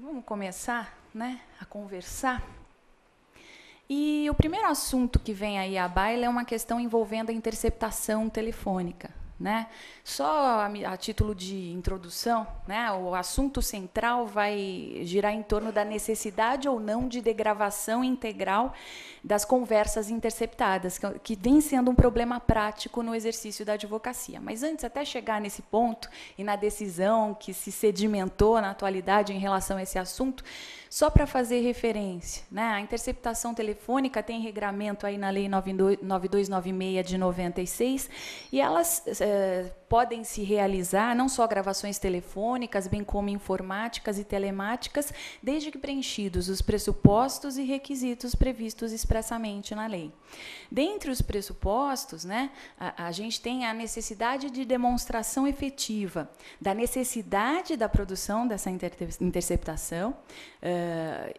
Vamos começar, né, a conversar. E o primeiro assunto que vem aí à baila é uma questão envolvendo a interceptação telefônica, né? Só a título de introdução, né, o assunto central vai girar em torno da necessidade ou não de degravação integral das conversas interceptadas, que vem sendo um problema prático no exercício da advocacia. Mas antes, até chegar nesse ponto e na decisão que se sedimentou na atualidade em relação a esse assunto, só para fazer referência, né, a interceptação telefônica tem regramento aí na Lei 9296 de 96, e elas podem se realizar não só gravações telefônicas, bem como informáticas e telemáticas, desde que preenchidos os pressupostos e requisitos previstos expressamente na lei. Dentre os pressupostos, né, a gente tem a necessidade de demonstração efetiva da necessidade da produção dessa interceptação,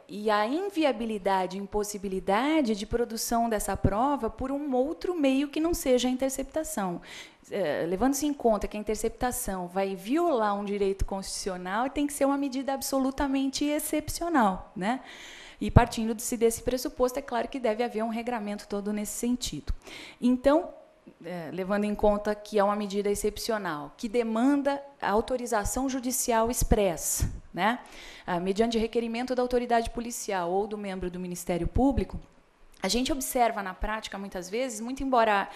e a inviabilidade, impossibilidade de produção dessa prova por um outro meio que não seja a interceptação. Levando-se em conta que a interceptação vai violar um direito constitucional, tem que ser uma medida absolutamente excepcional, né? E partindo-se desse pressuposto, é claro que deve haver um regramento todo nesse sentido. Então, levando em conta que é uma medida excepcional, que demanda a autorização judicial expressa, né, mediante requerimento da autoridade policial ou do membro do Ministério Público, a gente observa na prática, muitas vezes, muito embora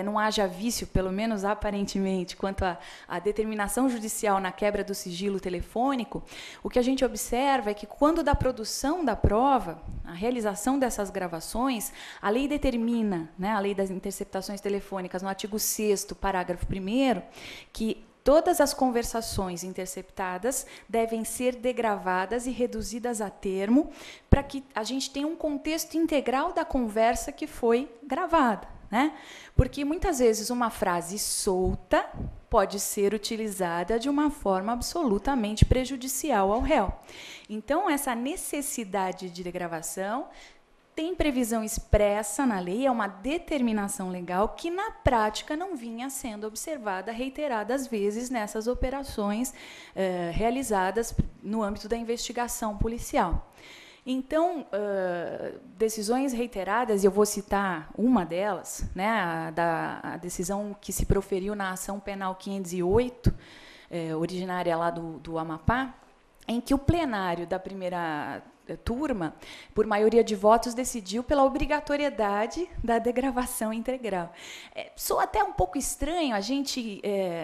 não haja vício, pelo menos aparentemente, quanto à determinação judicial na quebra do sigilo telefônico, o que a gente observa é que, quando da produção da prova, a realização dessas gravações, a lei determina, né, a lei das interceptações telefônicas, no artigo 6º, parágrafo 1º, que todas as conversações interceptadas devem ser degravadas e reduzidas a termo para que a gente tenha um contexto integral da conversa que foi gravada, né? Porque muitas vezes uma frase solta pode ser utilizada de uma forma absolutamente prejudicial ao réu. Então, essa necessidade de degravação tem previsão expressa na lei, é uma determinação legal que, na prática, não vinha sendo observada reiteradas vezes nessas operações realizadas no âmbito da investigação policial. Então, decisões reiteradas, e eu vou citar uma delas, né, a decisão que se proferiu na ação penal 508, originária lá do Amapá, em que o plenário da primeira turma, por maioria de votos, decidiu pela obrigatoriedade da degravação integral. Soa até um pouco estranho a gente,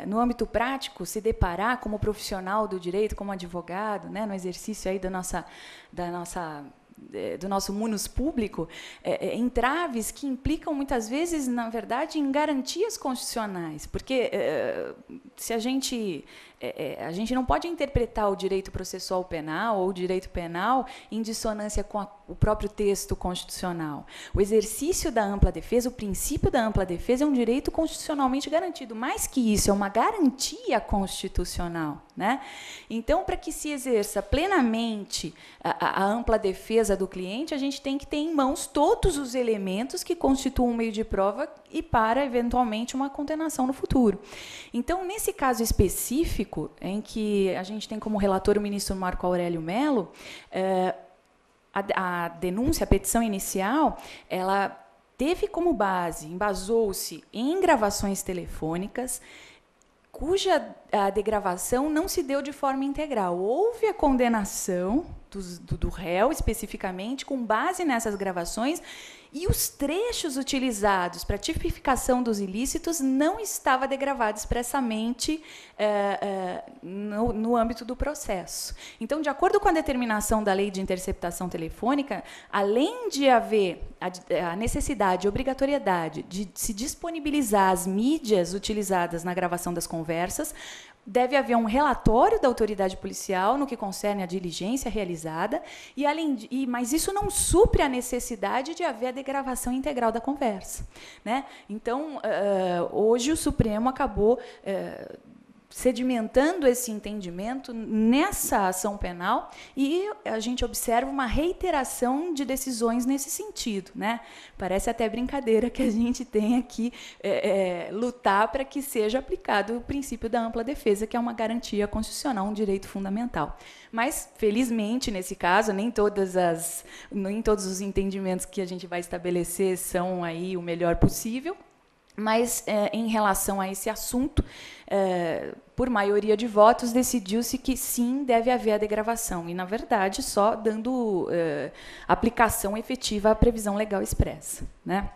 no âmbito prático, se deparar como profissional do direito, como advogado, né, no exercício aí do nosso munus público, entraves que implicam, muitas vezes, na verdade, em garantias constitucionais, porque se a gente não pode interpretar o direito processual penal ou o direito penal em dissonância com o próprio texto constitucional. O exercício da ampla defesa, o princípio da ampla defesa, é um direito constitucionalmente garantido. Mais que isso, é uma garantia constitucional, né? Então, para que se exerça plenamente a ampla defesa do cliente, a gente tem que ter em mãos todos os elementos que constituam um meio de prova e para, eventualmente, uma condenação no futuro. Então, nesse caso específico, em que a gente tem como relator o ministro Marco Aurélio Mello, a denúncia, a petição inicial, ela teve como base, embasou-se em gravações telefônicas, cuja degravação não se deu de forma integral. Houve a condenação do réu, especificamente, com base nessas gravações, e os trechos utilizados para tipificação dos ilícitos não estavam degravados expressamente no âmbito do processo. Então, de acordo com a determinação da Lei de Interceptação Telefônica, além de haver a necessidade, a obrigatoriedade de se disponibilizar as mídias utilizadas na gravação das conversas, deve haver um relatório da autoridade policial no que concerne a diligência realizada, mas isso não supre a necessidade de haver a degravação integral da conversa, né? Então, hoje o Supremo acabou sedimentando esse entendimento nessa ação penal e a gente observa uma reiteração de decisões nesse sentido, né? Parece até brincadeira que a gente tenha que lutar para que seja aplicado o princípio da ampla defesa, que é uma garantia constitucional, um direito fundamental. Mas, felizmente, nesse caso, nem todos os entendimentos que a gente vai estabelecer são aí o melhor possível. Mas, em relação a esse assunto, por maioria de votos, decidiu-se que sim, deve haver a degravação. E, na verdade, só dando aplicação efetiva à previsão legal expressa, né?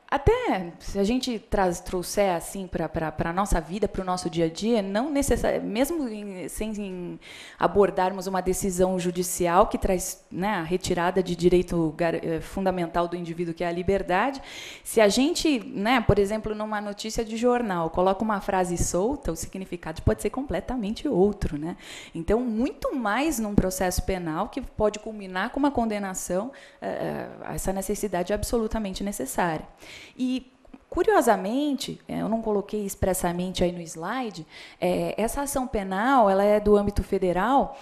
Até se a gente trouxer assim para a nossa vida, para o nosso dia a dia, não necessariamente, mesmo sem abordarmos uma decisão judicial que traz, né, a retirada de direito fundamental do indivíduo, que é a liberdade, se a gente, né, por exemplo, numa notícia de jornal, coloca uma frase solta, o significado pode ser completamente outro, né? Então, muito mais num processo penal que pode culminar com uma condenação, essa necessidade é absolutamente necessária. E, curiosamente, eu não coloquei expressamente aí no slide, essa ação penal ela é do âmbito federal,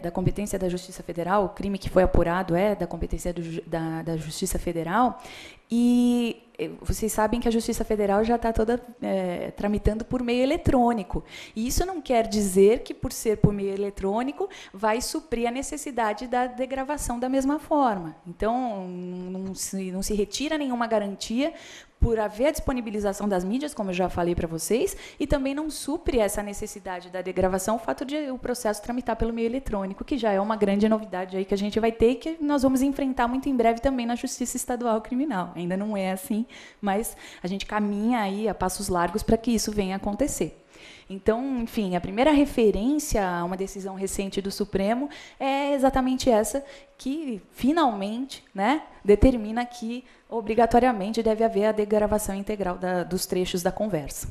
da competência da Justiça Federal, o crime que foi apurado é da competência da Justiça Federal, e vocês sabem que a Justiça Federal já está toda tramitando por meio eletrônico. E isso não quer dizer que, por ser por meio eletrônico, vai suprir a necessidade da degravação da mesma forma. Então, não se retira nenhuma garantia por haver a disponibilização das mídias, como eu já falei para vocês, e também não supre essa necessidade da degravação o fato de o processo tramitar pelo meio eletrônico, que já é uma grande novidade aí que a gente vai ter e que nós vamos enfrentar muito em breve também na Justiça Estadual Criminal. Ainda não é assim, mas a gente caminha aí a passos largos para que isso venha a acontecer. Então, enfim, a primeira referência a uma decisão recente do Supremo é exatamente essa, que finalmente, né, determina que obrigatoriamente deve haver a degravação integral dos trechos da conversa.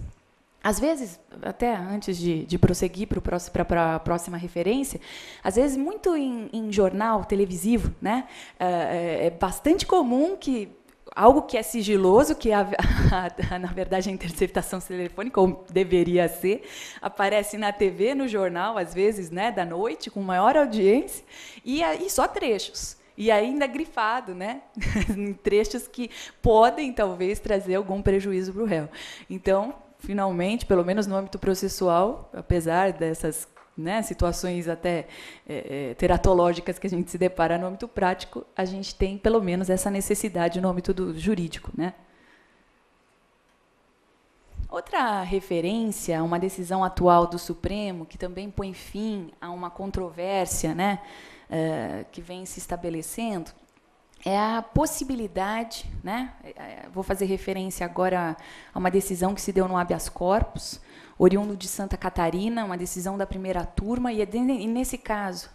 Às vezes, até antes de prosseguir para a próxima referência, às vezes, muito em jornal televisivo, né, é bastante comum que algo que é sigiloso, que na verdade a interceptação telefônica, ou deveria ser, aparece na TV, no jornal, às vezes, né, da noite, com maior audiência, e só trechos. E ainda grifado, né, em trechos que podem, talvez, trazer algum prejuízo para o réu. Então, finalmente, pelo menos no âmbito processual, apesar dessas, né, situações até teratológicas que a gente se depara no âmbito prático, a gente tem, pelo menos, essa necessidade no âmbito jurídico, né? Outra referência a uma decisão atual do Supremo, que também põe fim a uma controvérsia, né, que vem se estabelecendo, é a possibilidade, né, vou fazer referência agora a uma decisão que se deu no habeas corpus, oriundo de Santa Catarina, uma decisão da primeira turma, e nesse caso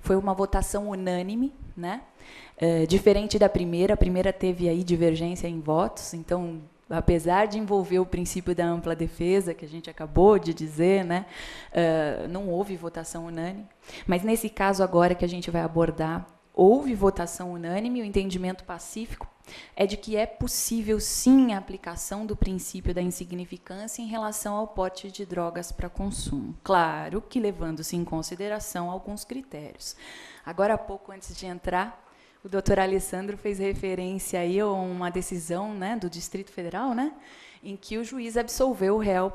foi uma votação unânime, né, diferente da primeira. A primeira teve aí divergência em votos, então, apesar de envolver o princípio da ampla defesa, que a gente acabou de dizer, né, não houve votação unânime. Mas, nesse caso agora que a gente vai abordar, houve votação unânime, o entendimento pacífico é de que é possível, sim, a aplicação do princípio da insignificância em relação ao porte de drogas para consumo. Claro que levando-se em consideração alguns critérios. Agora há pouco, antes de entrar, o doutor Alessandro fez referência aí a uma decisão, né, do Distrito Federal, né, em que o juiz absolveu o réu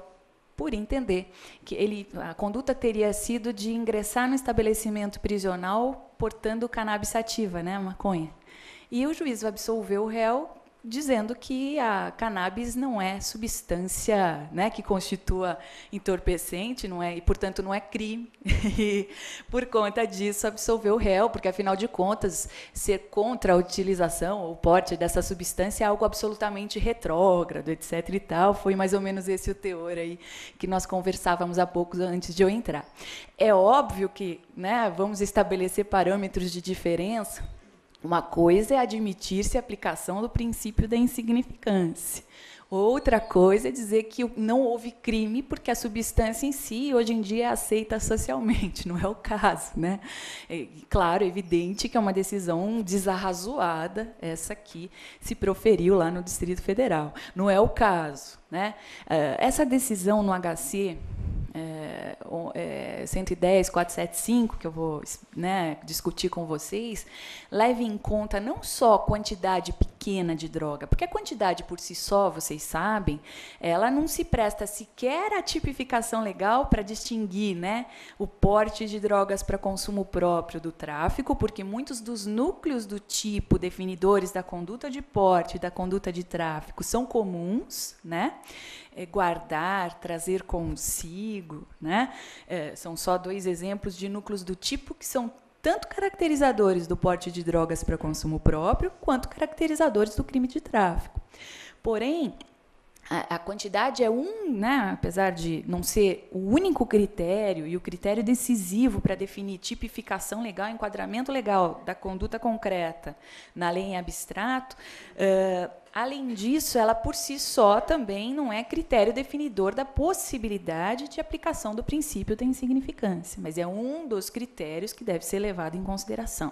por entender que a conduta teria sido de ingressar no estabelecimento prisional portando cannabis sativa, né, maconha. E o juiz absolveu o réu dizendo que a cannabis não é substância, né, que constitua entorpecente, não é, e, portanto, não é crime. E, por conta disso, absolveu o réu, porque, afinal de contas, ser contra a utilização ou porte dessa substância é algo absolutamente retrógrado, etc. e tal. Foi mais ou menos esse o teor aí que nós conversávamos há pouco antes de eu entrar. É óbvio que, né, vamos estabelecer parâmetros de diferença. Uma coisa é admitir-se a aplicação do princípio da insignificância. Outra coisa é dizer que não houve crime porque a substância em si, hoje em dia, é aceita socialmente. Não é o caso, né? É, claro, é evidente que é uma decisão desarrazoada, essa que se proferiu lá no Distrito Federal. Não é o caso, né? Essa decisão no HC 110.475, que eu vou, né, discutir com vocês, leve em conta não só a quantidade pequena de droga, porque a quantidade por si só, vocês sabem, ela não se presta sequer à tipificação legal para distinguir, né, o porte de drogas para consumo próprio do tráfico, porque muitos dos núcleos do tipo definidores da conduta de porte e da conduta de tráfico são comuns, né? Guardar, trazer consigo, né? São só 2 exemplos de núcleos do tipo que são tanto caracterizadores do porte de drogas para consumo próprio, quanto caracterizadores do crime de tráfico. Porém, a quantidade é né, apesar de não ser o único critério e o critério decisivo para definir tipificação legal, enquadramento legal da conduta concreta na lei em abstrato, além disso, ela por si só também não é critério definidor da possibilidade de aplicação do princípio da insignificância, mas é um dos critérios que deve ser levado em consideração.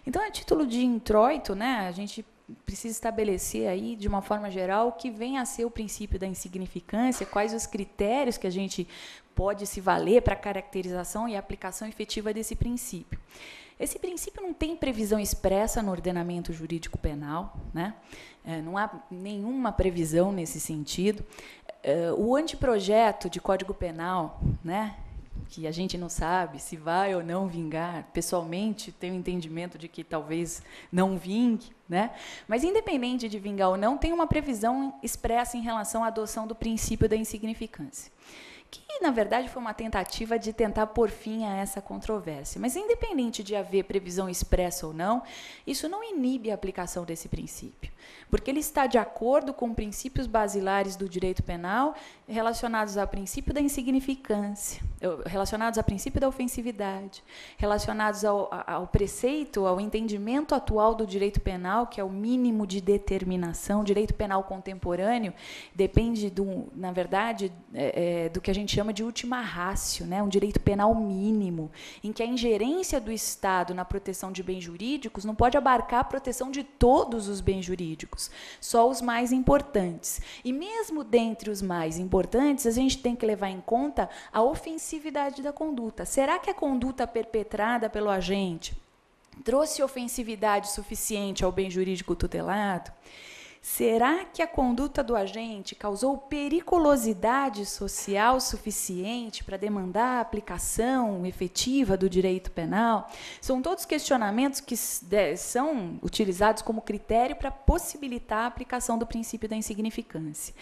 Então, a título de introito, né, a gente precisa estabelecer aí, de uma forma geral, o que vem a ser o princípio da insignificância, quais os critérios que a gente pode se valer para a caracterização e aplicação efetiva desse princípio. Esse princípio não tem previsão expressa no ordenamento jurídico penal, né? Não há nenhuma previsão nesse sentido. O anteprojeto de Código Penal, né, que a gente não sabe se vai ou não vingar, pessoalmente tenho o entendimento de que talvez não vingue, né? Mas independente de vingar ou não, tem uma previsão expressa em relação à adoção do princípio da insignificância, que, na verdade, foi uma tentativa de tentar pôr fim a essa controvérsia. Mas, independente de haver previsão expressa ou não, isso não inibe a aplicação desse princípio, porque ele está de acordo com princípios basilares do direito penal relacionados ao princípio da insignificância, relacionados ao princípio da ofensividade, relacionados ao preceito, ao entendimento atual do direito penal, que é o mínimo de determinação. O direito penal contemporâneo depende, na verdade, do que a gente chama de ultima ratio, né? Um direito penal mínimo, em que a ingerência do Estado na proteção de bens jurídicos não pode abarcar a proteção de todos os bens jurídicos, só os mais importantes. E mesmo dentre os mais importantes, a gente tem que levar em conta a ofensividade da conduta. Será que a conduta perpetrada pelo agente trouxe ofensividade suficiente ao bem jurídico tutelado? Será que a conduta do agente causou periculosidade social suficiente para demandar a aplicação efetiva do direito penal? São todos questionamentos que são utilizados como critério para possibilitar a aplicação do princípio da insignificância.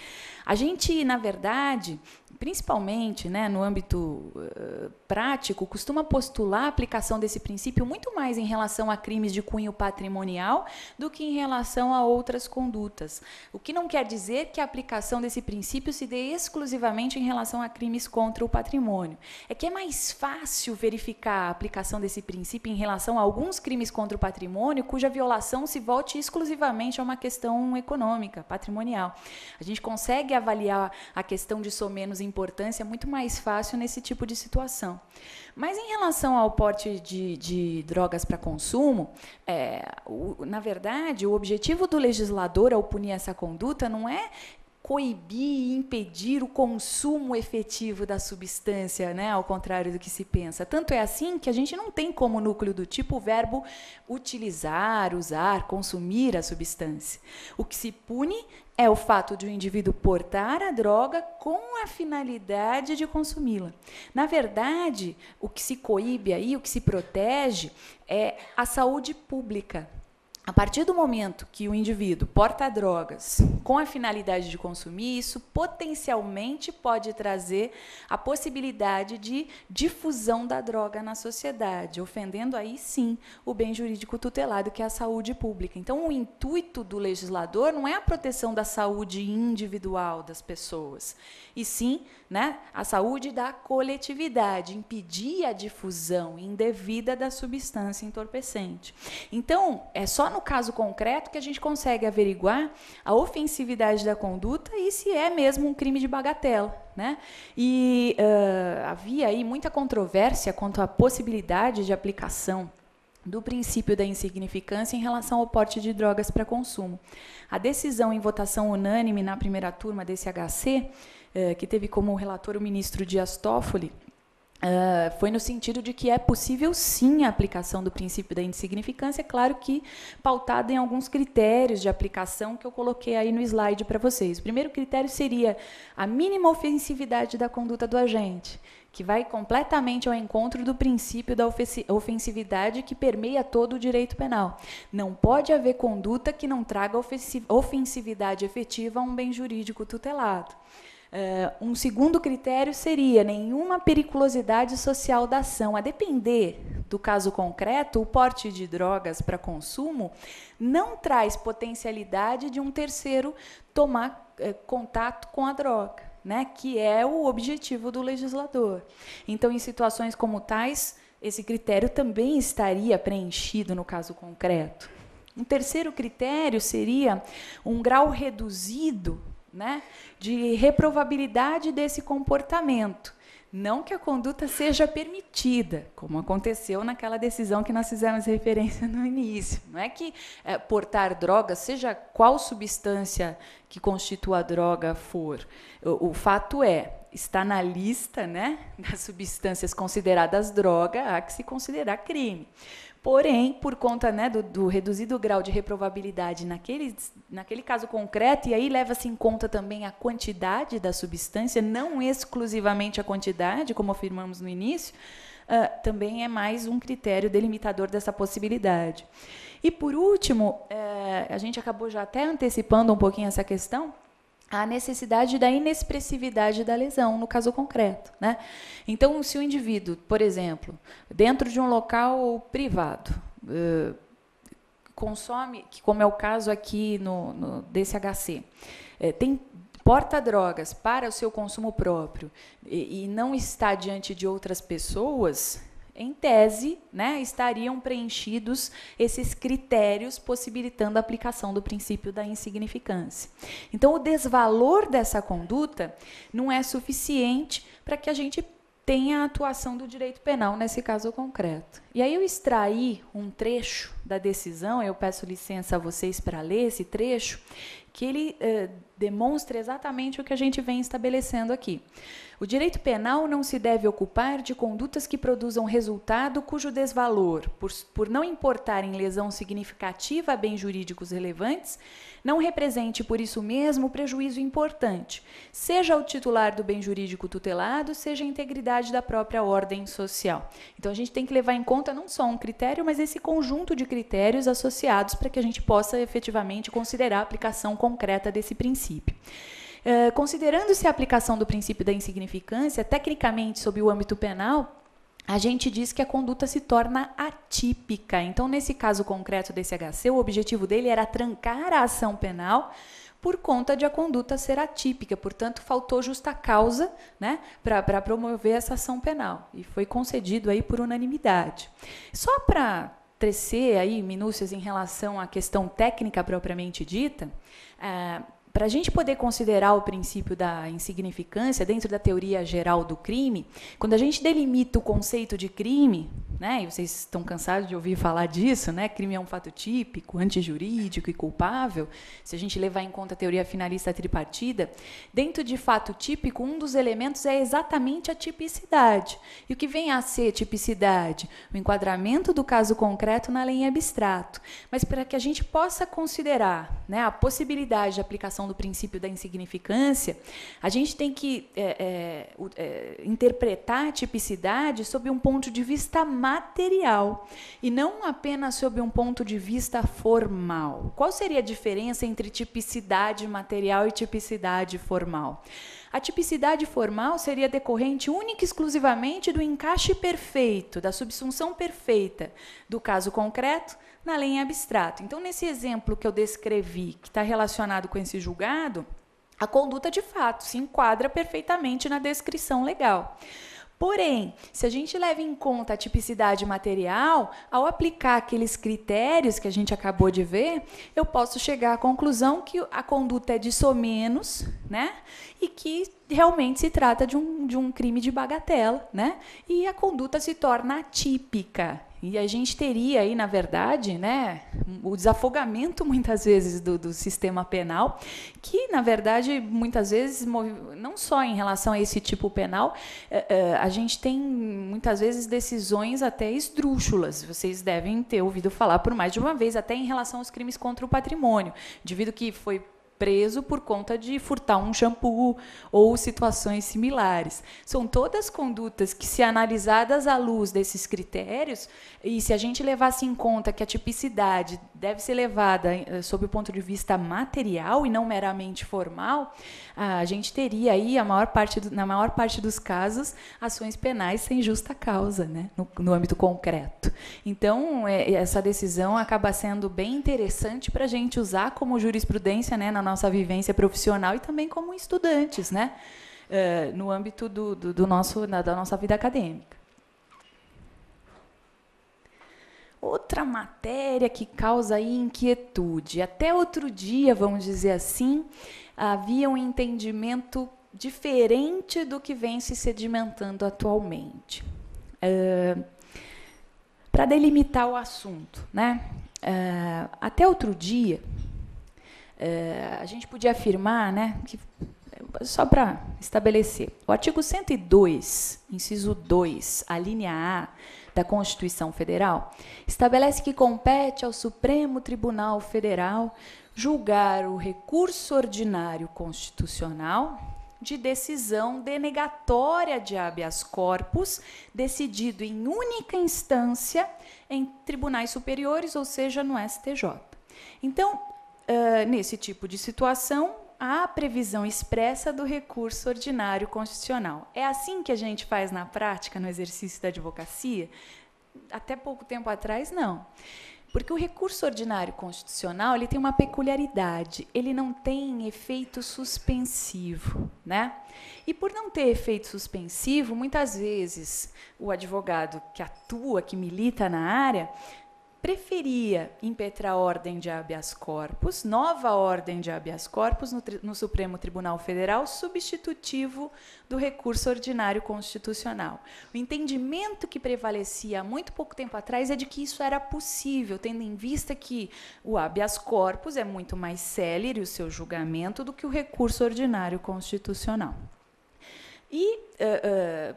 A gente, na verdade, principalmente, né, no âmbito prático, costuma postular a aplicação desse princípio muito mais em relação a crimes de cunho patrimonial do que em relação a outras condutas. O que não quer dizer que a aplicação desse princípio se dê exclusivamente em relação a crimes contra o patrimônio. É que é mais fácil verificar a aplicação desse princípio em relação a alguns crimes contra o patrimônio cuja violação se volte exclusivamente a uma questão econômica, patrimonial. A gente consegue avaliar a questão de somenos importância muito mais fácil nesse tipo de situação. Mas em relação ao porte de drogas para consumo, na verdade, o objetivo do legislador ao punir essa conduta não é coibir e impedir o consumo efetivo da substância, né, ao contrário do que se pensa. Tanto é assim que a gente não tem como núcleo do tipo o verbo utilizar, usar, consumir a substância. O que se pune é o fato de o indivíduo portar a droga com a finalidade de consumi-la. Na verdade, o que se coíbe aí, o que se protege é a saúde pública. A partir do momento que o indivíduo porta drogas com a finalidade de consumir, isso potencialmente pode trazer a possibilidade de difusão da droga na sociedade, ofendendo aí sim o bem jurídico tutelado, que é a saúde pública. Então, o intuito do legislador não é a proteção da saúde individual das pessoas, e sim, né, a saúde da coletividade, impedir a difusão indevida da substância entorpecente. Então, é só no caso concreto que a gente consegue averiguar a ofensividade da conduta e se é mesmo um crime de bagatela, né? E havia aí muita controvérsia quanto à possibilidade de aplicação do princípio da insignificância em relação ao porte de drogas para consumo. A decisão em votação unânime na primeira turma desse HC, que teve como relator o ministro Dias Toffoli, foi no sentido de que é possível sim a aplicação do princípio da insignificância, claro que pautada em alguns critérios de aplicação que eu coloquei aí no slide para vocês. O primeiro critério seria a mínima ofensividade da conduta do agente, que vai completamente ao encontro do princípio da ofensividade que permeia todo o direito penal. Não pode haver conduta que não traga ofensividade efetiva a um bem jurídico tutelado. Um segundo critério seria nenhuma periculosidade social da ação. A depender do caso concreto, o porte de drogas para consumo não traz potencialidade de um terceiro tomar contato com a droga, né, que é o objetivo do legislador. Então, em situações como tais, esse critério também estaria preenchido no caso concreto. Um terceiro critério seria um grau reduzido, né, de reprovabilidade desse comportamento. Não que a conduta seja permitida, como aconteceu naquela decisão que nós fizemos referência no início. Não é que portar droga, seja qual substância que constitua a droga for, o fato é, está na lista, né, das substâncias consideradas droga, há que se considerar crime. Porém, por conta, né, do reduzido grau de reprovabilidade naquele caso concreto, e aí leva-se em conta também a quantidade da substância, não exclusivamente a quantidade, como afirmamos no início, também é mais um critério delimitador dessa possibilidade. E, por último, a gente acabou já até antecipando um pouquinho essa questão, a necessidade da inexpressividade da lesão, no caso concreto, né? Então, se o indivíduo, por exemplo, dentro de um local privado, consome, como é o caso aqui desse HC, porta drogas para o seu consumo próprio e não está diante de outras pessoas, em tese, né, estariam preenchidos esses critérios possibilitando a aplicação do princípio da insignificância. Então, o desvalor dessa conduta não é suficiente para que a gente tenha a atuação do direito penal nesse caso concreto. E aí eu extraí um trecho da decisão, eu peço licença a vocês para ler esse trecho, que ele demonstra exatamente o que a gente vem estabelecendo aqui. O direito penal não se deve ocupar de condutas que produzam resultado cujo desvalor, por não importarem lesão significativa a bens jurídicos relevantes, não represente por isso mesmo prejuízo importante, seja o titular do bem jurídico tutelado, seja a integridade da própria ordem social. Então, a gente tem que levar em conta não só um critério, mas esse conjunto de critérios associados para que a gente possa efetivamente considerar a aplicação concreta desse princípio. Considerando-se a aplicação do princípio da insignificância, tecnicamente, sob o âmbito penal, a gente diz que a conduta se torna atípica. Então, nesse caso concreto desse HC, o objetivo dele era trancar a ação penal por conta de a conduta ser atípica. Portanto, faltou justa causa, né, para promover essa ação penal. E foi concedido aí por unanimidade. Só para tecer aí minúcias em relação à questão técnica propriamente dita, para a gente poder considerar o princípio da insignificância dentro da teoria geral do crime, quando a gente delimita o conceito de crime, né, e vocês estão cansados de ouvir falar disso, né, crime é um fato típico, antijurídico e culpável, se a gente levar em conta a teoria finalista tripartida, dentro de fato típico, um dos elementos é exatamente a tipicidade. E o que vem a ser tipicidade? O enquadramento do caso concreto na lei em abstrato. Mas para que a gente possa considerar, né, a possibilidade de aplicação do princípio da insignificância, a gente tem que interpretar a tipicidade sob um ponto de vista material e não apenas sob um ponto de vista formal. Qual seria a diferença entre tipicidade material e tipicidade formal? A tipicidade formal seria decorrente única e exclusivamente do encaixe perfeito, da subsunção perfeita do caso concreto na lei em abstrato. Então, nesse exemplo que eu descrevi, que está relacionado com esse julgado, a conduta, de fato, se enquadra perfeitamente na descrição legal. Porém, se a gente leva em conta a tipicidade material, ao aplicar aqueles critérios que a gente acabou de ver, eu posso chegar à conclusão que a conduta é de somenos, né? E que realmente se trata de um crime de bagatela, né? E a conduta se torna atípica. E a gente teria aí, na verdade, né, o desafogamento, muitas vezes, do sistema penal, que, na verdade, muitas vezes, não só em relação a esse tipo penal, a gente tem, muitas vezes, decisões até esdrúxulas. Vocês devem ter ouvido falar por mais de uma vez, até em relação aos crimes contra o patrimônio. Indivíduo que foi preso por conta de furtar um shampoo ou situações similares. São todas condutas que, se analisadas à luz desses critérios, e se a gente levasse em conta que a tipicidade deve ser levada sob o ponto de vista material e não meramente formal, a gente teria aí, na maior parte dos casos, ações penais sem justa causa, né, no âmbito concreto. Então, essa decisão acaba sendo bem interessante para a gente usar como jurisprudência, né, na nossa vivência profissional e também como estudantes, né, no âmbito da nossa vida acadêmica. Outra matéria que causa aí inquietude. Até outro dia, vamos dizer assim, havia um entendimento diferente do que vem se sedimentando atualmente. Para delimitar o assunto, né? Até outro dia, a gente podia afirmar, né, que, só para estabelecer, o artigo 102, inciso 2, a linha A da Constituição Federal, estabelece que compete ao Supremo Tribunal Federal julgar o recurso ordinário constitucional de decisão denegatória de habeas corpus, decidido em única instância em tribunais superiores, ou seja, no STJ. Então, nesse tipo de situação, há a previsão expressa do recurso ordinário constitucional. É assim que a gente faz na prática, no exercício da advocacia? Até pouco tempo atrás, não. Porque o recurso ordinário constitucional, ele tem uma peculiaridade, ele não tem efeito suspensivo, né? E por não ter efeito suspensivo, muitas vezes o advogado que atua, que milita na área, preferia impetrar ordem de habeas corpus, nova ordem de habeas corpus no Supremo Tribunal Federal, substitutivo do recurso ordinário constitucional. O entendimento que prevalecia há muito pouco tempo atrás é de que isso era possível, tendo em vista que o habeas corpus é muito mais célere o seu julgamento do que o recurso ordinário constitucional. E,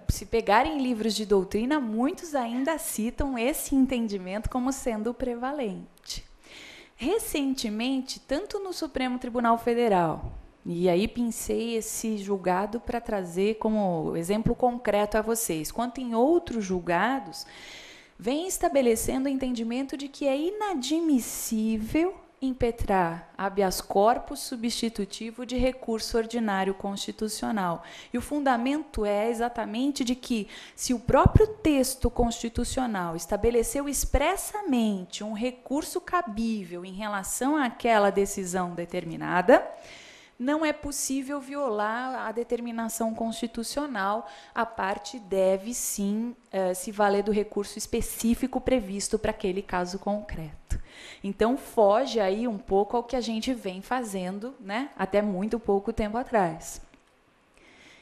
se pegarem livros de doutrina, muitos ainda citam esse entendimento como sendo o prevalente. Recentemente, tanto no Supremo Tribunal Federal, e aí pincei esse julgado para trazer como exemplo concreto a vocês, quanto em outros julgados, vem estabelecendo o entendimento de que é inadmissível impetrar habeas corpus substitutivo de recurso ordinário constitucional. E o fundamento é exatamente de que, se o próprio texto constitucional estabeleceu expressamente um recurso cabível em relação àquela decisão determinada, não é possível violar a determinação constitucional. A parte deve, sim, se valer do recurso específico previsto para aquele caso concreto. Então, foge aí um pouco ao que a gente vem fazendo, né, até muito pouco tempo atrás.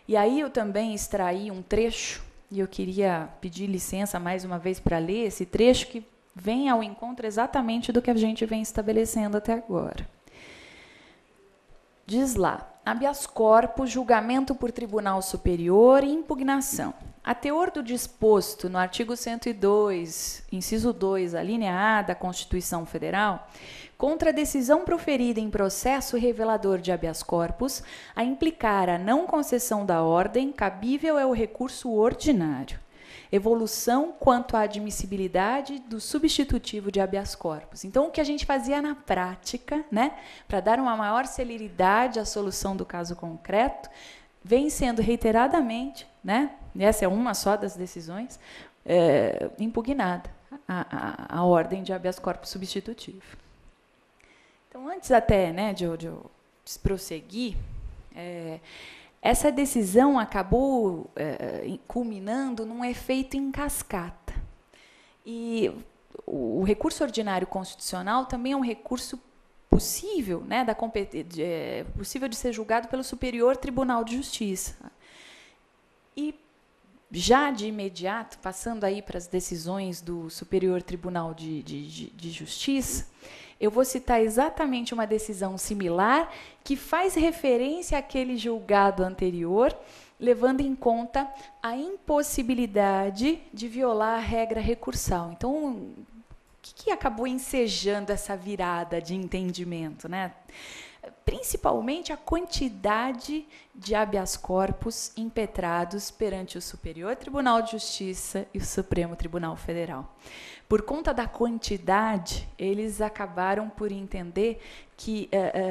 E aí eu também extraí um trecho, e eu queria pedir licença mais uma vez para ler esse trecho, que vem ao encontro exatamente do que a gente vem estabelecendo até agora. Diz lá, habeas corpus, julgamento por tribunal superior e impugnação. A teor do disposto no artigo 102, inciso 2, a linha A da Constituição Federal, contra a decisão proferida em processo revelador de habeas corpus, a implicar a não concessão da ordem, cabível é o recurso ordinário. Evolução quanto à admissibilidade do substitutivo de habeas corpus. Então, o que a gente fazia na prática, né, para dar uma maior celeridade à solução do caso concreto, vem sendo reiteradamente, né, essa é uma só das decisões, impugnada a ordem de habeas corpus substitutivo. Então, antes até, né, de prosseguir, essa decisão acabou culminando num efeito em cascata. E o recurso ordinário constitucional também é um recurso possível, né, possível de ser julgado pelo Superior Tribunal de Justiça. E já de imediato, passando aí para as decisões do Superior Tribunal de Justiça, eu vou citar exatamente uma decisão similar que faz referência àquele julgado anterior, levando em conta a impossibilidade de violar a regra recursal. Então, o que acabou ensejando essa virada de entendimento, né? Principalmente a quantidade de habeas corpus impetrados perante o Superior Tribunal de Justiça e o Supremo Tribunal Federal. Por conta da quantidade, eles acabaram por entender que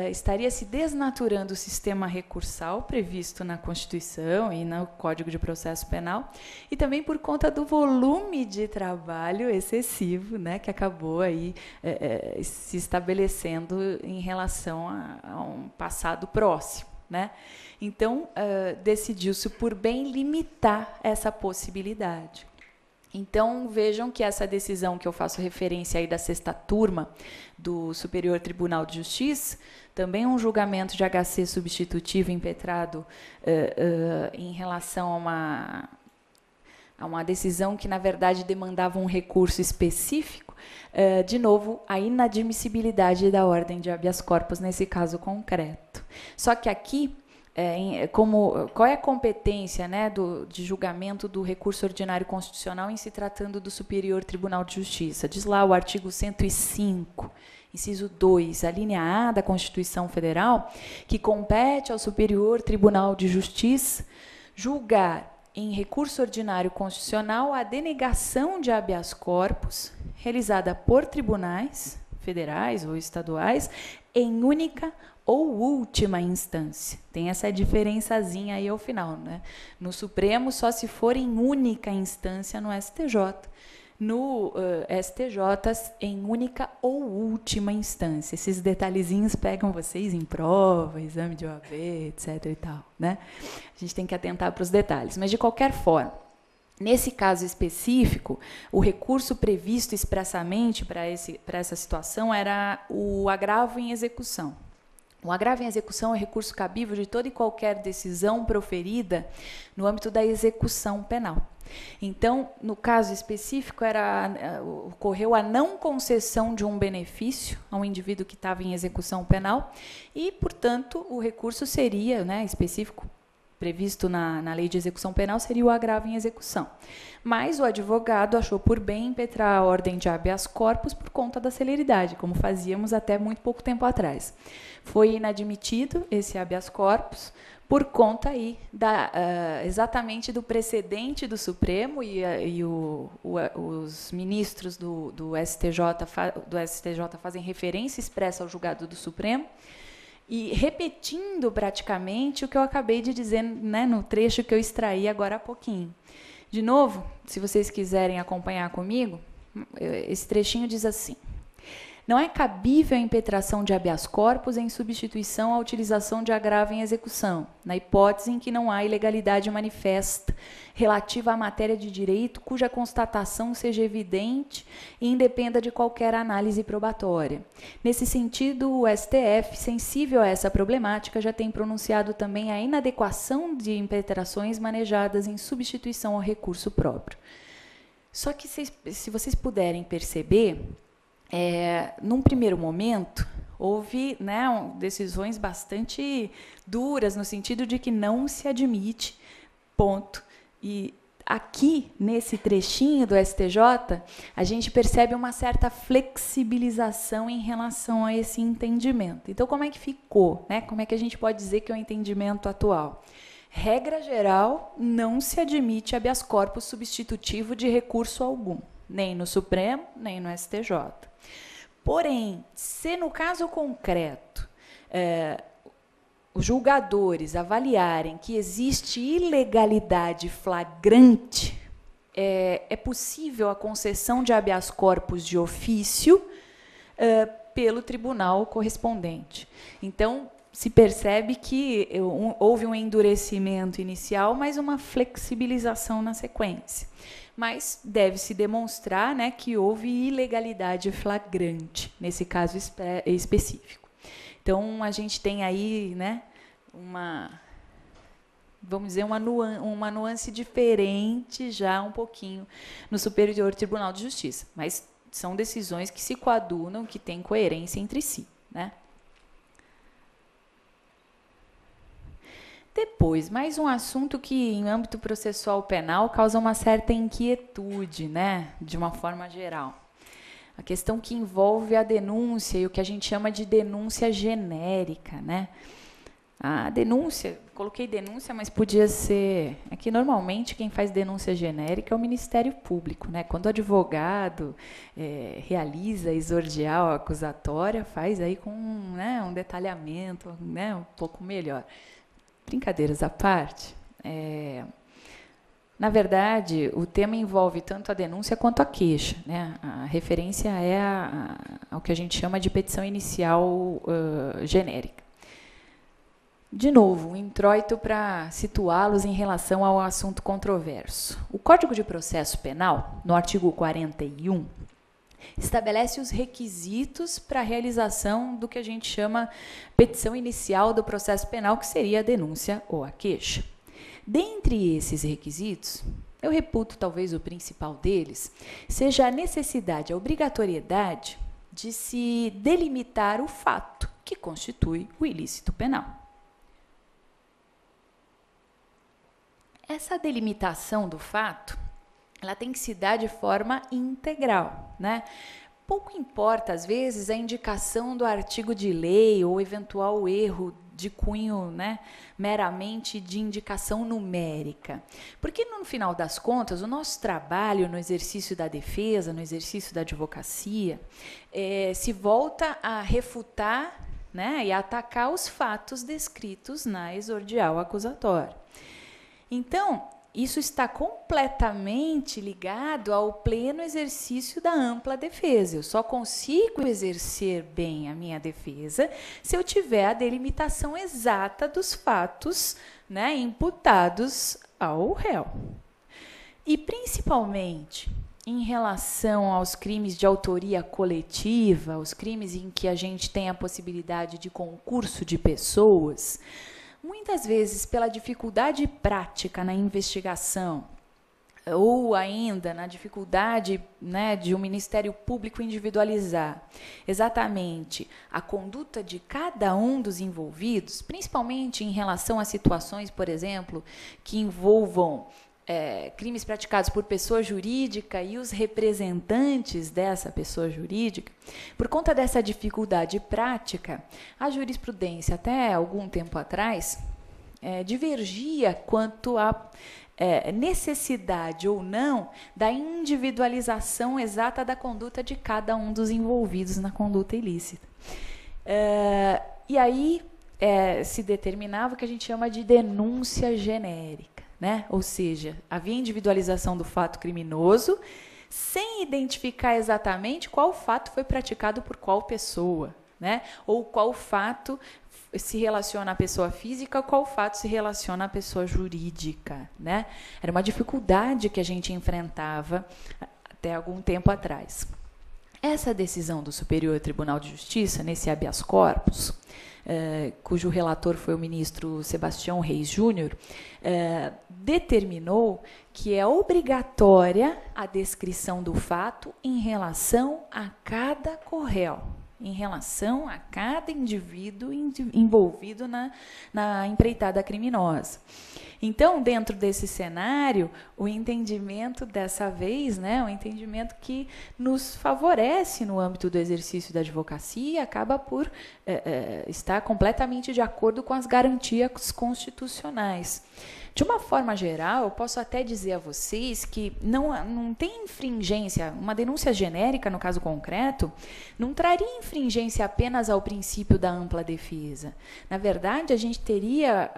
estaria se desnaturando o sistema recursal previsto na Constituição e no Código de Processo Penal, e também por conta do volume de trabalho excessivo, né, que acabou aí se estabelecendo em relação a um passado próximo, né? Então, decidiu-se por bem limitar essa possibilidade. Então, vejam que essa decisão que eu faço referência aí da 6ª turma do Superior Tribunal de Justiça, também um julgamento de HC substitutivo impetrado em relação a uma decisão que, na verdade, demandava um recurso específico, de novo, a inadmissibilidade da ordem de habeas corpus nesse caso concreto. Só que aqui, qual é a competência, né, de julgamento do recurso ordinário constitucional em se tratando do Superior Tribunal de Justiça? Diz lá o artigo 105, inciso 2, a linha A da Constituição Federal, que compete ao Superior Tribunal de Justiça julgar em recurso ordinário constitucional a denegação de habeas corpus realizada por tribunais federais ou estaduais em única ou última instância. Tem essa diferençazinha aí ao final, né? No Supremo, só se for em única instância no STJ. No STJ, em única ou última instância. Esses detalhezinhos pegam vocês em prova, exame de OAB, etc. e tal, né? A gente tem que atentar para os detalhes. Mas, de qualquer forma, nesse caso específico, o recurso previsto expressamente para essa situação era o agravo em execução. O agravo em execução é recurso cabível de toda e qualquer decisão proferida no âmbito da execução penal. Então, no caso específico, ocorreu a não concessão de um benefício a um indivíduo que estava em execução penal e, portanto, o recurso seria, né, específico, previsto na lei de execução penal, seria o agravo em execução. Mas o advogado achou por bem impetrar a ordem de habeas corpus por conta da celeridade, como fazíamos até muito pouco tempo atrás. Foi inadmitido esse habeas corpus por conta aí exatamente do precedente do Supremo e os ministros do STJ fazem referência expressa ao julgado do Supremo, e repetindo praticamente o que eu acabei de dizer, né, no trecho que eu extraí agora há pouquinho. De novo, se vocês quiserem acompanhar comigo, esse trechinho diz assim: não é cabível a impetração de habeas corpus em substituição à utilização de agravo em execução, na hipótese em que não há ilegalidade manifesta relativa à matéria de direito cuja constatação seja evidente e independa de qualquer análise probatória. Nesse sentido, o STF, sensível a essa problemática, já tem pronunciado também a inadequação de impetrações manejadas em substituição ao recurso próprio. Só que, se vocês puderem perceber, num primeiro momento, houve, né, decisões bastante duras, no sentido de que não se admite, ponto. E aqui, nesse trechinho do STJ, a gente percebe uma certa flexibilização em relação a esse entendimento. Então, como é que ficou, né? Como é que a gente pode dizer que é o entendimento atual? Regra geral, não se admite habeas corpus substitutivo de recurso algum, nem no Supremo, nem no STJ. Porém, se no caso concreto os julgadores avaliarem que existe ilegalidade flagrante, é possível a concessão de habeas corpus de ofício pelo tribunal correspondente. Então, se percebe que houve um endurecimento inicial, mas uma flexibilização na sequência. Mas deve-se demonstrar, né, que houve ilegalidade flagrante, nesse caso específico. Então, a gente tem aí, né, vamos dizer, uma nuance diferente já um pouquinho no Superior Tribunal de Justiça. Mas são decisões que se coadunam, que têm coerência entre si, né? Depois, mais um assunto que, em âmbito processual penal, causa uma certa inquietude, né, de uma forma geral. A questão que envolve a denúncia e o que a gente chama de denúncia genérica, né? A denúncia, coloquei denúncia, mas podia ser... É que, normalmente, quem faz denúncia genérica é o Ministério Público, né? Quando o advogado realiza a exordial acusatória, faz aí com, né, um detalhamento, né, um pouco melhor. Brincadeiras à parte, na verdade, o tema envolve tanto a denúncia quanto a queixa, né? A referência é ao que a gente chama de petição inicial genérica. De novo, um introito para situá-los em relação ao assunto controverso. O Código de Processo Penal, no artigo 41, estabelece os requisitos para a realização do que a gente chama petição inicial do processo penal, que seria a denúncia ou a queixa. Dentre esses requisitos, eu reputo talvez o principal deles, seja a necessidade, a obrigatoriedade de se delimitar o fato que constitui o ilícito penal. Essa delimitação do fato, ela tem que se dar de forma integral, né? Pouco importa, às vezes, a indicação do artigo de lei ou eventual erro de cunho, né, meramente de indicação numérica. Porque, no final das contas, o nosso trabalho no exercício da defesa, no exercício da advocacia, se volta a refutar, né, e a atacar os fatos descritos na exordial acusatória. Então, isso está completamente ligado ao pleno exercício da ampla defesa. Eu só consigo exercer bem a minha defesa se eu tiver a delimitação exata dos fatos, né, imputados ao réu. E, principalmente, em relação aos crimes de autoria coletiva, os crimes em que a gente tem a possibilidade de concurso de pessoas, muitas vezes, pela dificuldade prática na investigação, ou ainda na dificuldade, né, de um Ministério Público individualizar exatamente a conduta de cada um dos envolvidos, principalmente em relação a situações, por exemplo, que envolvam crimes praticados por pessoa jurídica e os representantes dessa pessoa jurídica, por conta dessa dificuldade prática, a jurisprudência, até algum tempo atrás, divergia quanto à necessidade ou não da individualização exata da conduta de cada um dos envolvidos na conduta ilícita. E aí se determinava o que a gente chama de denúncia genérica, né? Ou seja, havia individualização do fato criminoso sem identificar exatamente qual fato foi praticado por qual pessoa, né? Ou qual fato se relaciona à pessoa física, qual fato se relaciona à pessoa jurídica, né? Era uma dificuldade que a gente enfrentava até algum tempo atrás. Essa decisão do Superior Tribunal de Justiça, nesse habeas corpus, cujo relator foi o ministro Sebastião Reis Júnior, determinou que é obrigatória a descrição do fato em relação a cada corréu, em relação a cada indivíduo envolvido na empreitada criminosa. Então, dentro desse cenário, o entendimento dessa vez, né, o entendimento que nos favorece no âmbito do exercício da advocacia, acaba por estar completamente de acordo com as garantias constitucionais. De uma forma geral, eu posso até dizer a vocês que não tem infringência, uma denúncia genérica, no caso concreto, não traria infringência apenas ao princípio da ampla defesa. Na verdade, a gente teria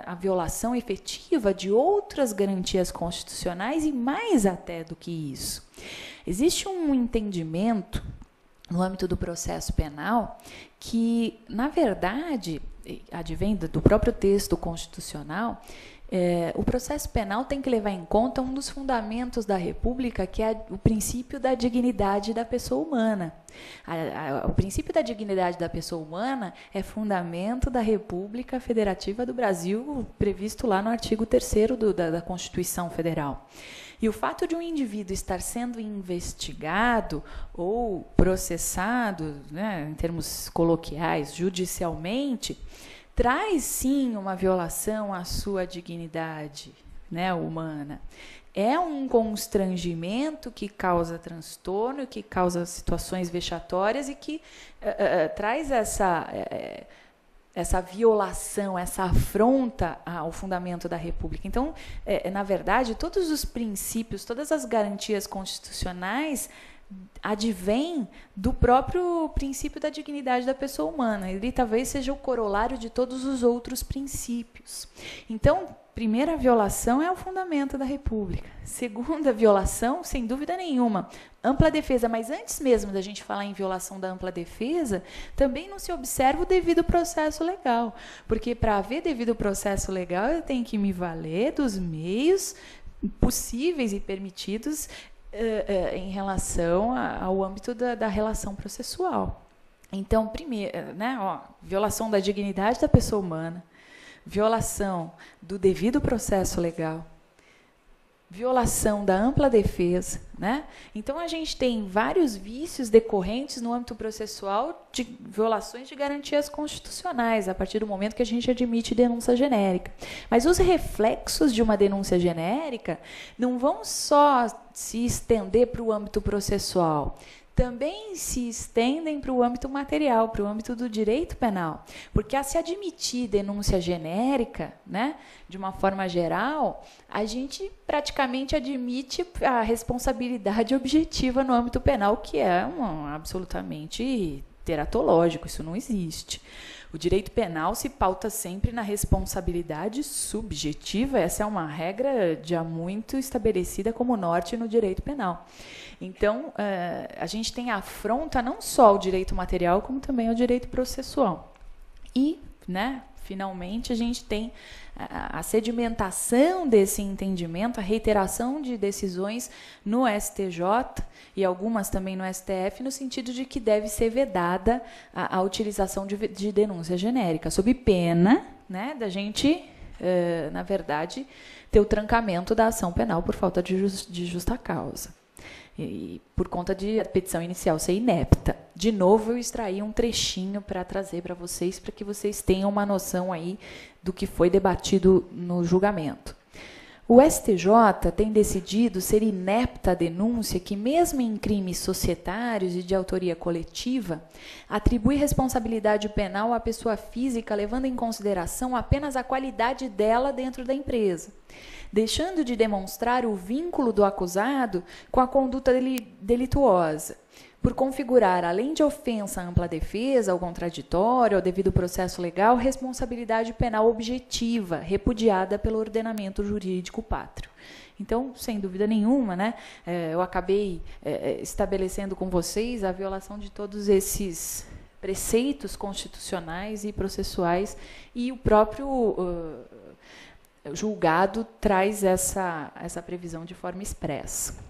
a violação efetiva de outras garantias constitucionais e mais até do que isso. Existe um entendimento no âmbito do processo penal, que, na verdade, advém do próprio texto constitucional, o processo penal tem que levar em conta um dos fundamentos da República, que é o princípio da dignidade da pessoa humana. O princípio da dignidade da pessoa humana é fundamento da República Federativa do Brasil, previsto lá no artigo 3º da Constituição Federal. E o fato de um indivíduo estar sendo investigado ou processado, né, em termos coloquiais, judicialmente, traz sim uma violação à sua dignidade, né, humana. É um constrangimento que causa transtorno, que causa situações vexatórias e que traz essa violação, essa afronta ao fundamento da República. Então, na verdade, todos os princípios, todas as garantias constitucionais advém do próprio princípio da dignidade da pessoa humana. Ele talvez seja o corolário de todos os outros princípios. Então, primeira violação é o fundamento da República. Segunda violação, sem dúvida nenhuma, ampla defesa. Mas antes mesmo da gente falar em violação da ampla defesa, também não se observa o devido processo legal. Porque para haver devido processo legal, eu tenho que me valer dos meios possíveis e permitidos em relação ao âmbito da relação processual. Então, primeiro, né, violação da dignidade da pessoa humana, violação do devido processo legal, violação da ampla defesa, né? Então, a gente tem vários vícios decorrentes no âmbito processual de violações de garantias constitucionais, a partir do momento que a gente admite denúncia genérica. Mas os reflexos de uma denúncia genérica não vão só se estender para o âmbito processual, também se estendem para o âmbito material, para o âmbito do direito penal. Porque, a se admitir denúncia genérica, né, de uma forma geral, a gente praticamente admite a responsabilidade objetiva no âmbito penal, que é absolutamente teratológico, isso não existe. O direito penal se pauta sempre na responsabilidade subjetiva, essa é uma regra já muito estabelecida como norte no direito penal. Então, a gente tem afronta não só ao direito material, como também ao direito processual. E, né, finalmente, a gente tem a sedimentação desse entendimento, a reiteração de decisões no STJ e algumas também no STF, no sentido de que deve ser vedada a utilização de denúncia genérica, sob pena, né, da gente, na verdade, ter o trancamento da ação penal por falta de justa causa. E por conta de a petição inicial ser inepta. De novo, eu extraí um trechinho para trazer para vocês, para que vocês tenham uma noção aí do que foi debatido no julgamento. O STJ tem decidido ser inepta a denúncia que, mesmo em crimes societários e de autoria coletiva, atribui responsabilidade penal à pessoa física, levando em consideração apenas a qualidade dela dentro da empresa, deixando de demonstrar o vínculo do acusado com a conduta delituosa, por configurar, além de ofensa à ampla defesa, ao contraditório, ao devido processo legal, responsabilidade penal objetiva, repudiada pelo ordenamento jurídico pátrio. Então, sem dúvida nenhuma, né, eu acabei estabelecendo com vocês a violação de todos esses preceitos constitucionais e processuais, e o próprio julgado traz essa previsão de forma expressa.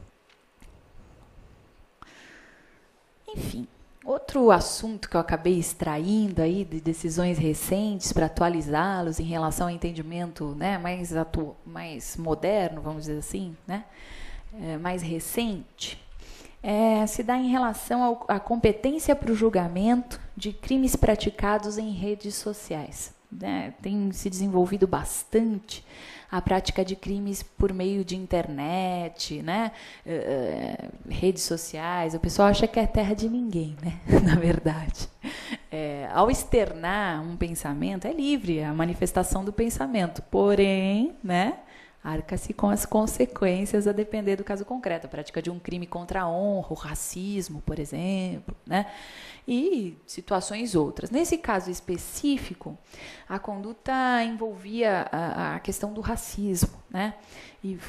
Enfim, outro assunto que eu acabei extraindo aí de decisões recentes para atualizá-los em relação ao entendimento, né, mais moderno, vamos dizer assim, né, mais recente, se dá em relação à competência para o julgamento de crimes praticados em redes sociais. Né? Tem se desenvolvido bastante a prática de crimes por meio de internet, né? Redes sociais. O pessoal acha que é terra de ninguém, né? Na verdade. Ao externar um pensamento, é livre a manifestação do pensamento, porém, né, arca-se com as consequências a depender do caso concreto. A prática de um crime contra a honra, o racismo, por exemplo, né? E situações outras. Nesse caso específico, a conduta envolvia a questão do racismo, né? E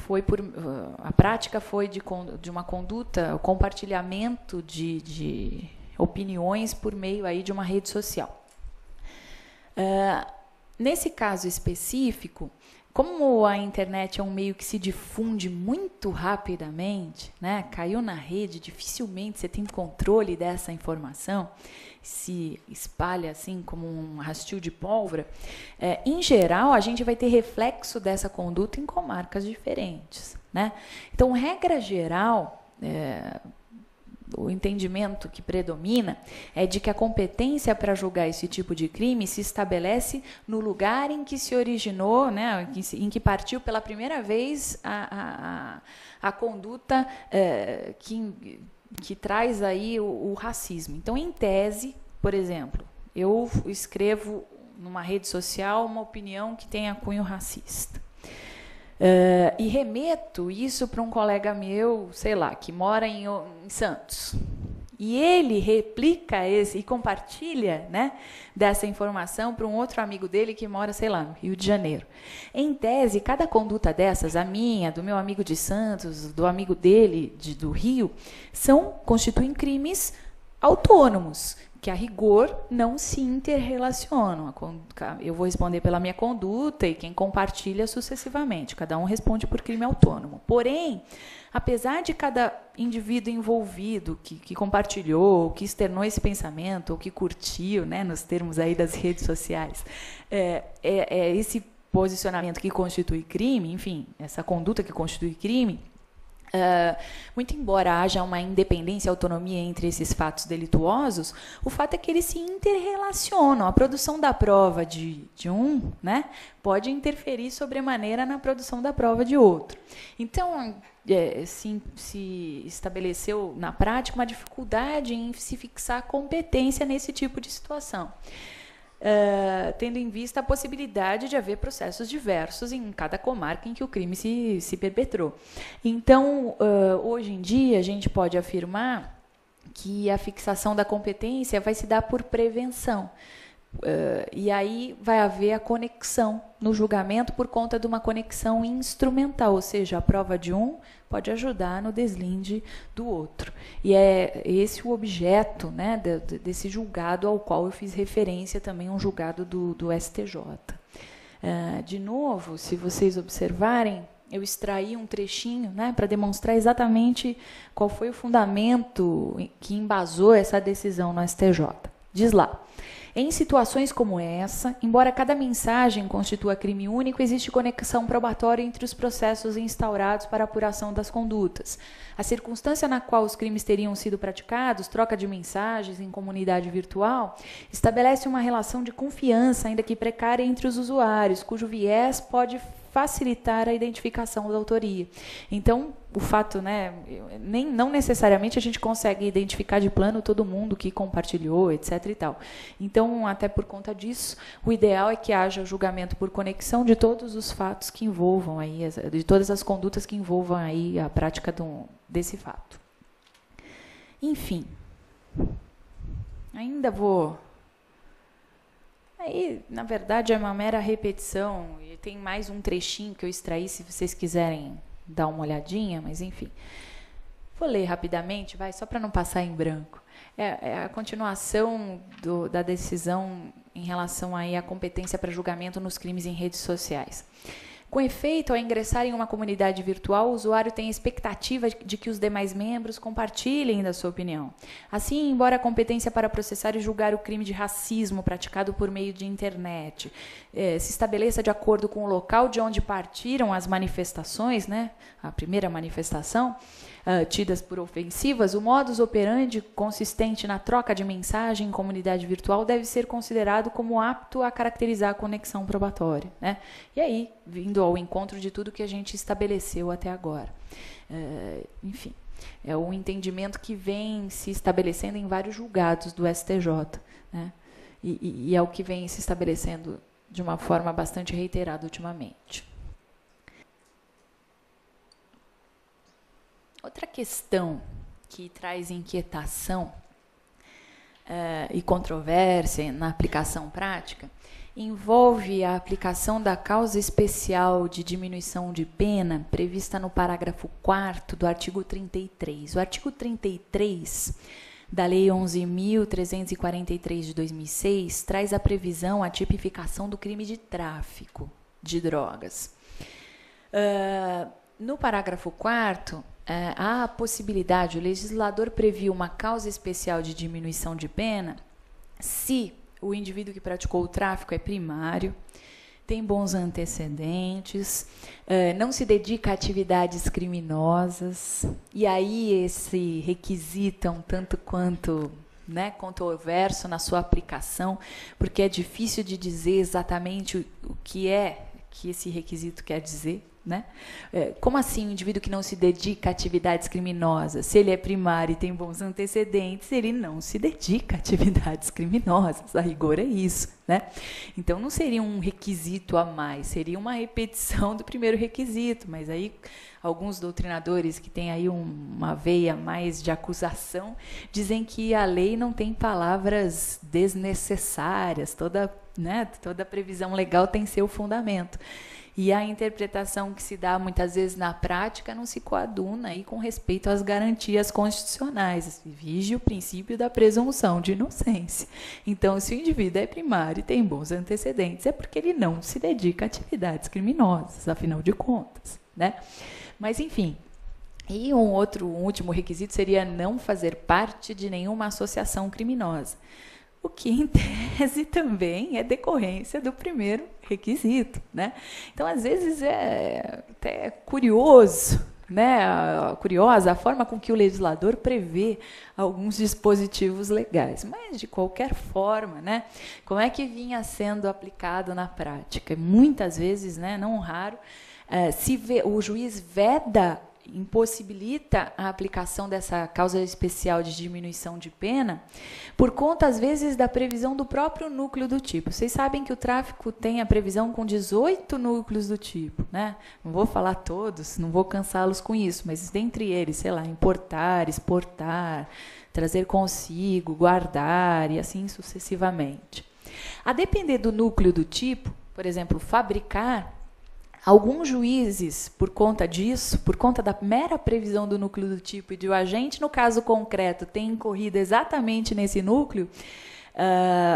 a prática foi de uma conduta, o compartilhamento de opiniões por meio aí de uma rede social. Nesse caso específico, como a internet é um meio que se difunde muito rapidamente, né? Caiu na rede, dificilmente você tem controle dessa informação, se espalha assim como um rastilho de pólvora. Em geral, a gente vai ter reflexo dessa conduta em comarcas diferentes, né? Então, regra geral, o entendimento que predomina é de que a competência para julgar esse tipo de crime se estabelece no lugar em que se originou, né, em que partiu pela primeira vez a conduta que traz aí o racismo. Então, em tese, por exemplo, eu escrevo numa rede social uma opinião que tenha cunho racista. E remeto isso para um colega meu, sei lá, que mora em Santos. E ele replica e compartilha, né, dessa informação para um outro amigo dele que mora, sei lá, no Rio de Janeiro. Em tese, cada conduta dessas, a minha, do meu amigo de Santos, do amigo dele do Rio, constituem crimes autônomos, que a rigor não se interrelacionam. Eu vou responder pela minha conduta e quem compartilha sucessivamente. Cada um responde por crime autônomo. Porém, apesar de cada indivíduo envolvido que compartilhou, que externou esse pensamento, ou que curtiu, né, nos termos aí das redes sociais, esse posicionamento que constitui crime, enfim, essa conduta que constitui crime, muito embora haja uma independência e autonomia entre esses fatos delituosos, o fato é que eles se interrelacionam. A produção da prova de um, né, pode interferir sobremaneira na produção da prova de outro. Então, se estabeleceu na prática uma dificuldade em se fixar competência nesse tipo de situação. Tendo em vista a possibilidade de haver processos diversos em cada comarca em que o crime se perpetrou. Então, hoje em dia, a gente pode afirmar que a fixação da competência vai se dar por prevenção. E aí vai haver a conexão no julgamento por conta de uma conexão instrumental, ou seja, a prova de um pode ajudar no deslinde do outro. E é esse o objeto, né, desse julgado ao qual eu fiz referência também, um julgado do STJ. De novo, se vocês observarem, eu extraí um trechinho, né, para demonstrar exatamente qual foi o fundamento que embasou essa decisão no STJ. Diz lá: em situações como essa, embora cada mensagem constitua crime único, existe conexão probatória entre os processos instaurados para a apuração das condutas. A circunstância na qual os crimes teriam sido praticados, troca de mensagens em comunidade virtual, estabelece uma relação de confiança, ainda que precária, entre os usuários, cujo viés pode facilitar a identificação da autoria. Então, o fato, né, não necessariamente a gente consegue identificar de plano todo mundo que compartilhou, etc. e tal. Então, até por conta disso, o ideal é que haja julgamento por conexão de todos os fatos que envolvam aí, de todas as condutas que envolvam aí a prática desse fato. Enfim, ainda vou... Aí, na verdade, é uma mera repetição, e tem mais um trechinho que eu extraí, se vocês quiserem dar uma olhadinha, mas enfim. Vou ler rapidamente, só para não passar em branco. É a continuação da decisão em relação aí à competência para julgamento nos crimes em redes sociais. Com efeito, ao ingressar em uma comunidade virtual, o usuário tem a expectativa de que os demais membros compartilhem da sua opinião. Assim, embora a competência para processar e julgar o crime de racismo praticado por meio de internet se estabeleça de acordo com o local de onde partiram as manifestações, né, a primeira manifestação, tidas por ofensivas, o modus operandi consistente na troca de mensagem em comunidade virtual deve ser considerado como apto a caracterizar a conexão probatória, né? E aí, vindo ao encontro de tudo que a gente estabeleceu até agora. Enfim, é um entendimento que vem se estabelecendo em vários julgados do STJ, né? E é o que vem se estabelecendo de uma forma bastante reiterada ultimamente. Outra questão que traz inquietação e controvérsia na aplicação prática envolve a aplicação da causa especial de diminuição de pena prevista no parágrafo 4º do artigo 33. O artigo 33 da Lei 11.343 de 2006 traz a previsão, a tipificação do crime de tráfico de drogas. No parágrafo 4º, há a possibilidade, o legislador previu uma causa especial de diminuição de pena se o indivíduo que praticou o tráfico é primário, tem bons antecedentes, não se dedica a atividades criminosas, e aí esse requisito é um tanto quanto controverso na sua aplicação, porque é difícil de dizer exatamente o que esse requisito quer dizer. Né? Como assim um indivíduo que não se dedica a atividades criminosas? Se ele é primário e tem bons antecedentes, ele não se dedica a atividades criminosas. A rigor é isso. Né? Então, não seria um requisito a mais, seria uma repetição do primeiro requisito. Mas aí, alguns doutrinadores que têm aí uma veia mais de acusação, dizem que a lei não tem palavras desnecessárias, toda previsão legal tem seu fundamento. E a interpretação que se dá muitas vezes na prática não se coaduna aí com respeito às garantias constitucionais. Vige o princípio da presunção de inocência. Então, se o indivíduo é primário e tem bons antecedentes, é porque ele não se dedica a atividades criminosas, afinal de contas. Né? Mas, enfim. E um último requisito seria não fazer parte de nenhuma associação criminosa. O que, em tese, também é decorrência do primeiro requisito. Né? Então, às vezes, é até curiosa a forma com que o legislador prevê alguns dispositivos legais. Mas, de qualquer forma, como é que vinha sendo aplicado na prática? Muitas vezes, não raro, o juiz impossibilita a aplicação dessa causa especial de diminuição de pena por conta, às vezes, da previsão do próprio núcleo do tipo. Vocês sabem que o tráfico tem a previsão com 18 núcleos do tipo. Né? Não vou falar todos, não vou cansá-los com isso, mas dentre eles, sei lá, importar, exportar, trazer consigo, guardar e assim sucessivamente. A depender do núcleo do tipo, por exemplo, fabricar, alguns juízes, por conta disso, por conta da mera previsão do núcleo do tipo e de o agente, no caso concreto, ter incorrido exatamente nesse núcleo,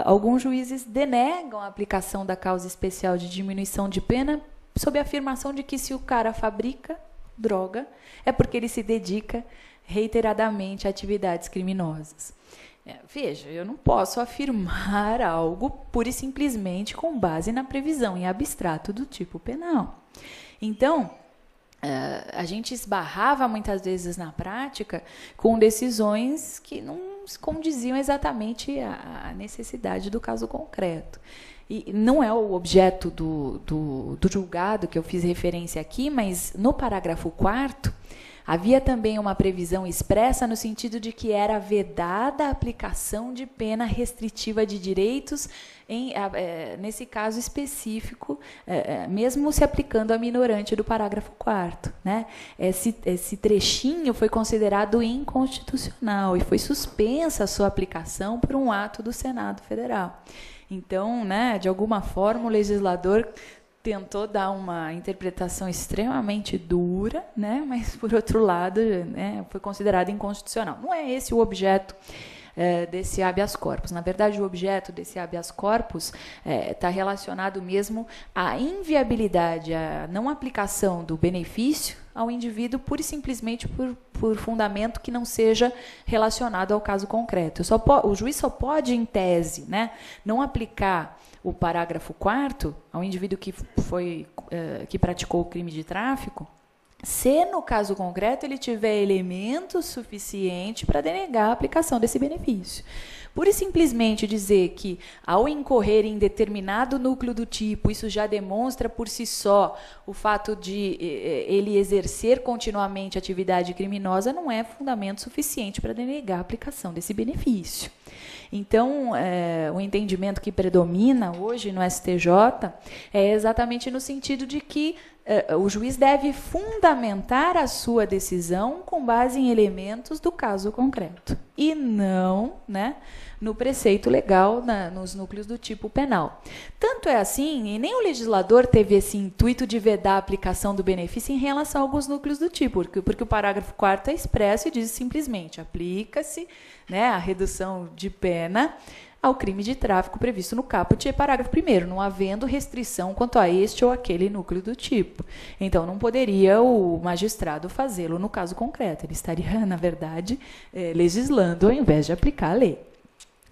alguns juízes denegam a aplicação da causa especial de diminuição de pena sob a afirmação de que se o cara fabrica droga, é porque ele se dedica reiteradamente a atividades criminosas. Veja, eu não posso afirmar algo pura e simplesmente com base na previsão em abstrato do tipo penal. Então, a gente esbarrava muitas vezes na prática com decisões que não condiziam exatamente à necessidade do caso concreto. E não é o objeto do julgado que eu fiz referência aqui, mas no parágrafo 4º, havia também uma previsão expressa no sentido de que era vedada a aplicação de pena restritiva de direitos, nesse caso específico, mesmo se aplicando a minorante do parágrafo 4º. Né? Esse trechinho foi considerado inconstitucional e foi suspensa a sua aplicação por um ato do Senado Federal. Então, de alguma forma, o legislador tentou dar uma interpretação extremamente dura, mas, por outro lado, foi considerado inconstitucional. Não é esse o objeto desse habeas corpus. Na verdade, o objeto desse habeas corpus está relacionado mesmo à inviabilidade, à não aplicação do benefício ao indivíduo pura e simplesmente por fundamento que não seja relacionado ao caso concreto. O juiz só pode, em tese, não aplicar o parágrafo 4º ao indivíduo que praticou o crime de tráfico, se, no caso concreto, ele tiver elemento suficiente para denegar a aplicação desse benefício. Pura e simplesmente dizer que, ao incorrer em determinado núcleo do tipo, isso já demonstra por si só o fato de ele exercer continuamente atividade criminosa, não é fundamento suficiente para denegar a aplicação desse benefício. Então, o entendimento que predomina hoje no STJ é exatamente no sentido de que o juiz deve fundamentar a sua decisão com base em elementos do caso concreto e não, né, no preceito legal, nos núcleos do tipo penal. Tanto é assim, e nem o legislador teve esse intuito de vedar a aplicação do benefício em relação a alguns núcleos do tipo, porque o parágrafo 4º é expresso e diz simplesmente: aplica-se, né, a redução de pena ao crime de tráfico previsto no caput, parágrafo 1º, não havendo restrição quanto a este ou aquele núcleo do tipo. Então, não poderia o magistrado fazê-lo no caso concreto. Ele estaria, na verdade, legislando ao invés de aplicar a lei.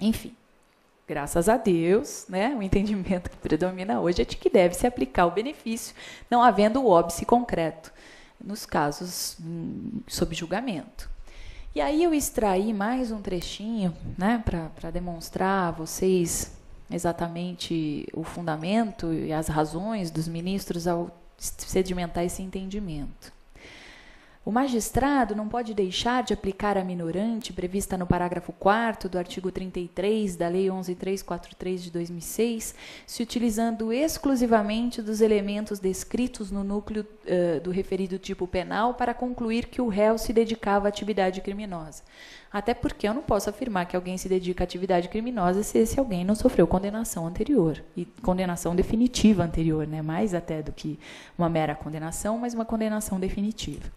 Enfim, graças a Deus, né, o entendimento que predomina hoje é de que deve se aplicar o benefício, não havendo o óbice concreto nos casos sob julgamento. E aí eu extraí mais um trechinho, né, para demonstrar a vocês exatamente o fundamento e as razões dos ministros ao sedimentar esse entendimento. O magistrado não pode deixar de aplicar a minorante prevista no parágrafo 4º do artigo 33 da Lei 11.343 de 2006, se utilizando exclusivamente dos elementos descritos no núcleo do referido tipo penal para concluir que o réu se dedicava à atividade criminosa. Até porque eu não posso afirmar que alguém se dedica à atividade criminosa se esse alguém não sofreu condenação anterior, e condenação definitiva anterior, né? Mais até do que uma mera condenação, mas uma condenação definitiva.